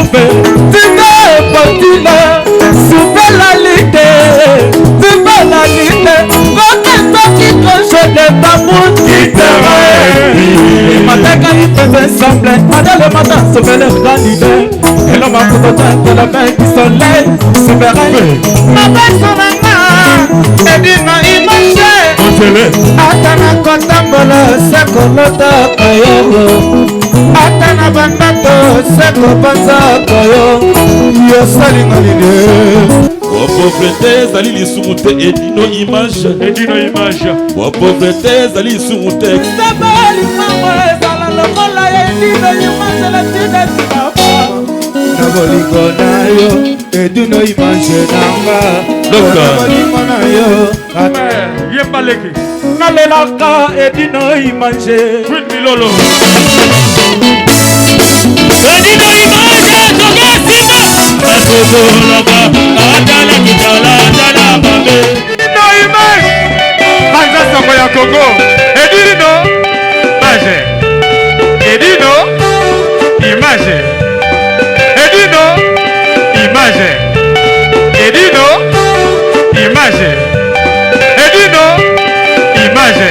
souffle, tu veux continuer, souffle la lutte, tu veux la lutte, votre temps qui cloche de tambour qui te rêve. Le matin quand il faisait semblant, pendant le matin sauver le grand leader, et l'homme a couteau de la main du soleil, souverain. Ma belle souverain, et dit non, il mangeait. Atana kotambola seko lota koyo Atana bandato seko banza koyo Yo salinga lide Wa pauvreté zali lisumute edino image Wa pauvreté zali lisumute Sabali mama ezala lokola edino image la tine papa Na bolingo na yo edino image nanga Na bolingo na yo Yembaleki Nalelaka edino image Queen Milolo edino image toge simba Asobolaka Adala kitala adala babe Edino image Hanza Soko ya Congo Edino Image Edino Image Edino Image Edino Image Edino Image